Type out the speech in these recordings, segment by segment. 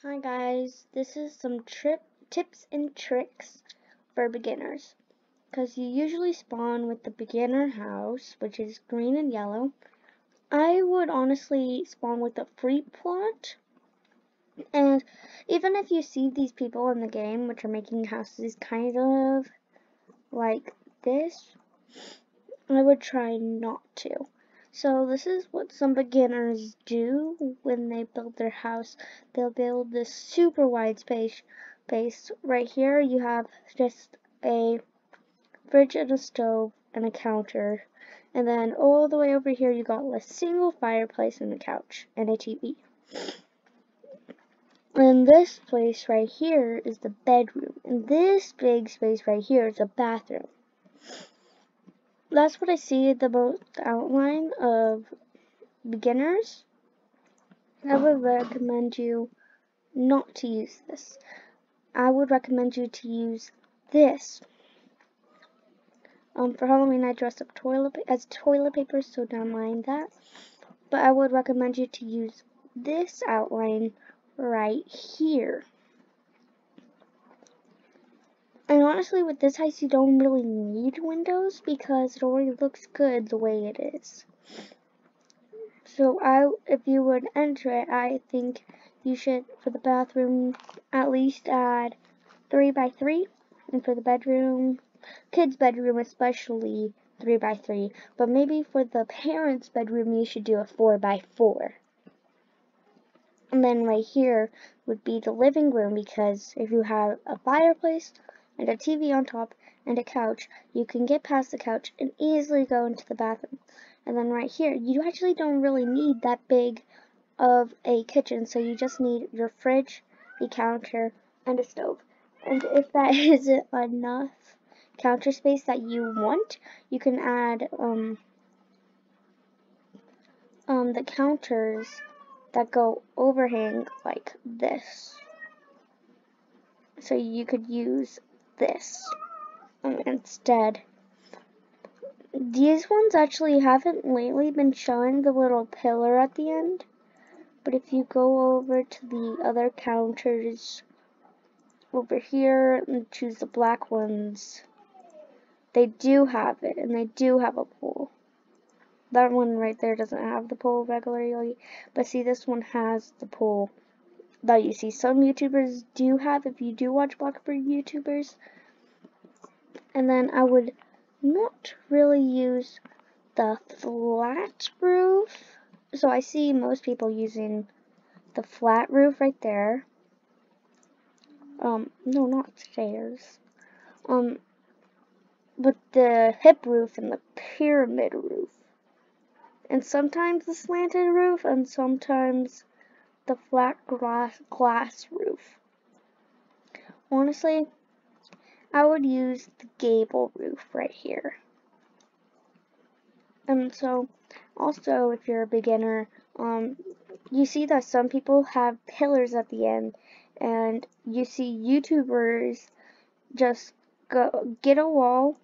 Hi guys, this is some tips and tricks for beginners. Because you usually spawn with the beginner house, which is green and yellow. I would honestly spawn with the free plot. And even if you see these people in the game, which are making houses kind of like this, I would try not to. So this is what some beginners do when they build their house. They'll build this super wide space. Right here you have just a fridge and a stove and a counter. And then all the way over here you got a single fireplace and a couch and a TV. And this place right here is the bedroom. And this big space right here is a bathroom. That's what I see the most outline of beginners. I would recommend you not to use this. I would recommend you to use this. For Halloween I dressed up as toilet paper, so don't mind that. But I would recommend you to use this outline right here. And honestly, with this house you don't really need windows because it already looks good the way it is. So if you would enter it, I think you should, for the bathroom, at least add 3 by 3, and for the bedroom, kids' bedroom especially, 3 by 3. But maybe for the parents' bedroom, you should do a 4 by 4. And then right here would be the living room, because if you have a fireplace and a TV on top and a couch, you can get past the couch and easily go into the bathroom. And then right here, you actually don't really need that big of a kitchen, so you just need your fridge, a counter, and a stove. And if that isn't enough counter space that you want, you can add the counters that go overhang like this. So you could use this instead. These ones actually haven't lately been showing the little pillar at the end. But if you go over to the other counters over here and choose the black ones, they do have it, and they do have a pole. That one right there doesn't have the pole regularly, but see, this one has the pole that you see some YouTubers do have if you do watch Bloxburg YouTubers. And then I would not really use the flat roof. So I see most people using the flat roof right there. No, not stairs. But the hip roof and the pyramid roof. And sometimes the slanted roof, and sometimes the flat glass roof. Honestly, I would use the gable roof right here. And so, also, if you're a beginner, you see that some people have pillars at the end, and you see YouTubers just get a wall.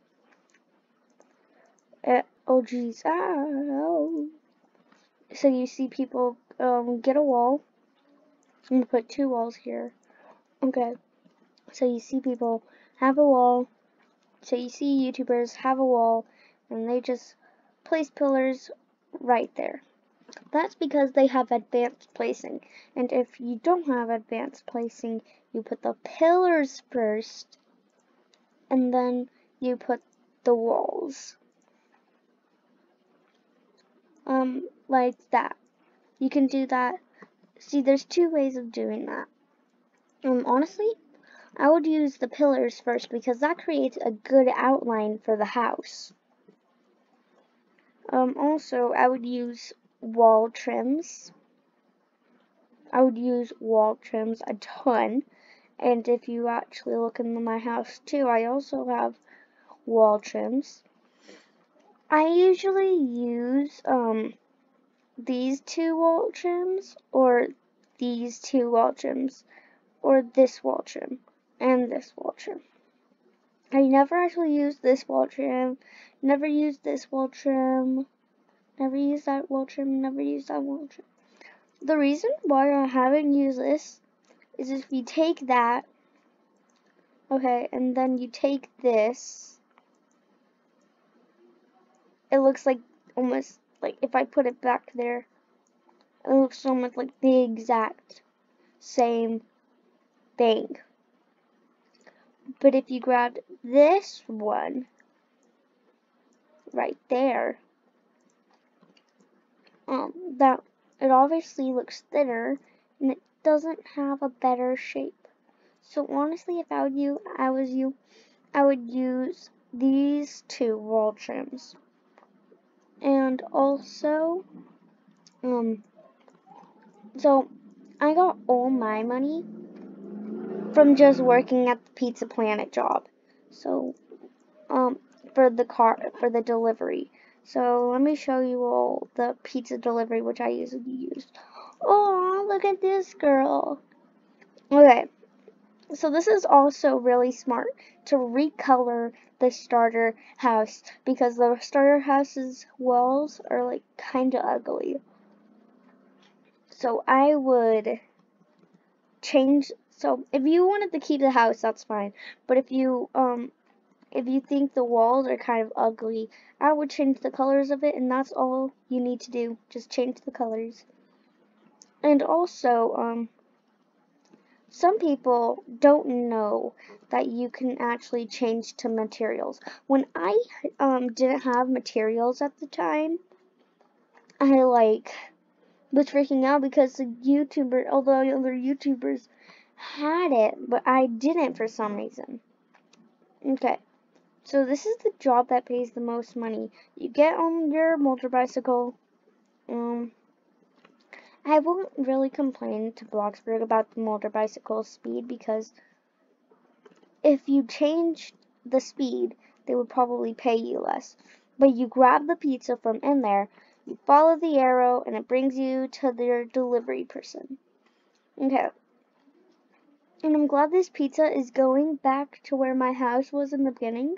Oh geez, ow. So you see people get a wall. I'm gonna put 2 walls here. Okay. So you see people have a wall. So you see YouTubers have a wall, and they just place pillars right there. That's because they have advanced placing. And if you don't have advanced placing, you put the pillars first, and then you put the walls. Like that. You can do that. See, there's 2 ways of doing that. Honestly, I would use the pillars first because that creates a good outline for the house. Also, I would use wall trims. I would use wall trims a ton. And if you actually look into my house too, I also have wall trims. I usually use these 2 wall trims, or these 2 wall trims, or this wall trim, and this wall trim. I never actually used this wall trim, never used this wall trim, never used that wall trim, never used that wall trim. The reason why I haven't used this is if you take that, okay, and then you take this, it looks like almost like if I put it back there, it looks almost like the exact same thing. But if you grabbed this one right there, that it obviously looks thinner and it doesn't have a better shape. So honestly, if I was you, I would use these two wall trims. And also, so I got all my money from just working at the Pizza Planet job. So, for the delivery. So let me show you all the pizza delivery which I usually used. Oh, look at this girl. Okay, so this is also really smart to recolor the starter house because the starter house's walls are like kind of ugly. So I would change. So if you wanted to keep the house, that's fine. But if you think the walls are kind of ugly, I would change the colors of it, and that's all you need to do. Just change the colors. And also, some people don't know that you can actually change to materials. When I didn't have materials at the time, I was freaking out because the YouTuber, although other YouTubers had it, but I didn't for some reason. Okay. So this is the job that pays the most money. You get on your motor bicycle. I won't really complain to Bloxburg about the motor bicycle speed because if you change the speed, they would probably pay you less. But you grab the pizza from in there, you follow the arrow, and it brings you to their delivery person. Okay. And I'm glad this pizza is going back to where my house was in the beginning.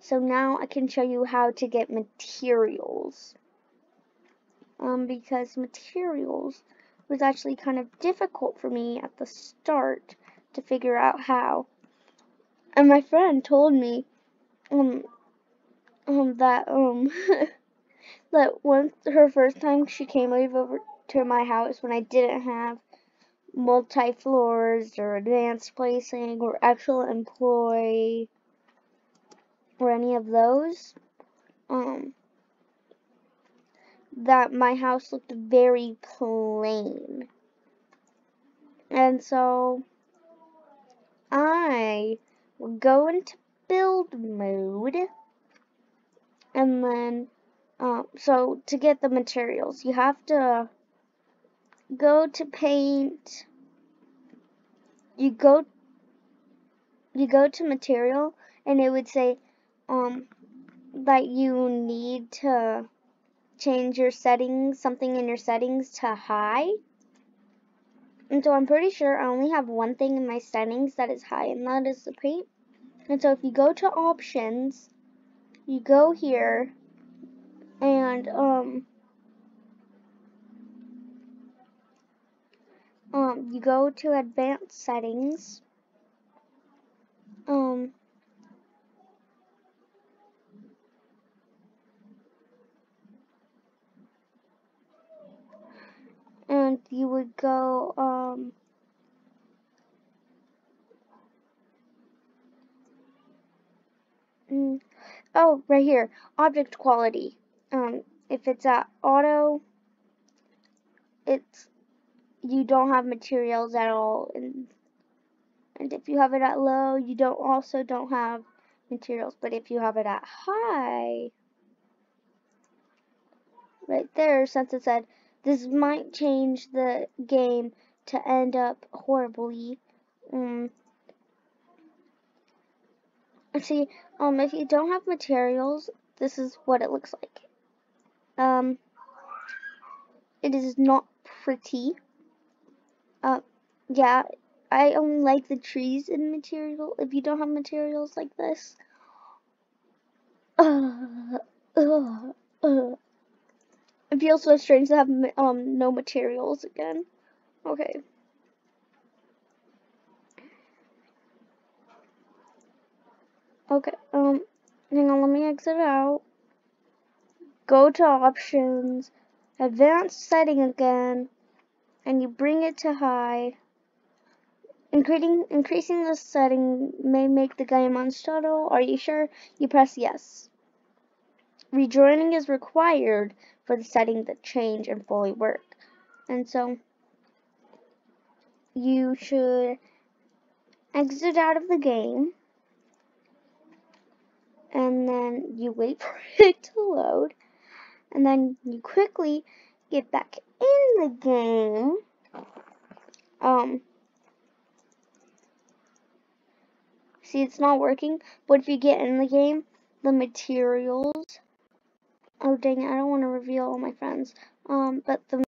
So now I can show you how to get materials. Because materials was actually kind of difficult for me at the start to figure out how. And my friend told me, that, that once her first time she came over to my house when I didn't have multi-floors or advanced placing or excellent employee or any of those, that my house looked very plain. And so I would go into build mode, and then so to get the materials, you have to go to paint. You go to material, and it would say that you need to change your settings, something in your settings to high. And so I'm pretty sure I only have one thing in my settings that is high, and that is the paint. And so if you go to options, you go here, and you go to advanced settings, and you would go, oh, right here, object quality. If it's at auto, you don't have materials at all, and if you have it at low, you don't have materials. But if you have it at high, right there, since it said this might change the game to end up horribly. See, if you don't have materials, this is what it looks like. It is not pretty. Yeah, I only like the trees in material. If you don't have materials like this, it feels so strange to have no materials again. Okay. Okay, hang on, let me exit out. Go to options, advanced setting again, and you bring it to high. Increasing the setting may make the game unstable. Are you sure? You press yes. Rejoining is required for the setting to change and fully work. And so you should exit out of the game, and then you wait for it to load, and then you quickly get back in the game. See, it's not working, but if you get in the game, the materials, oh dang it, I don't want to reveal all my friends, but the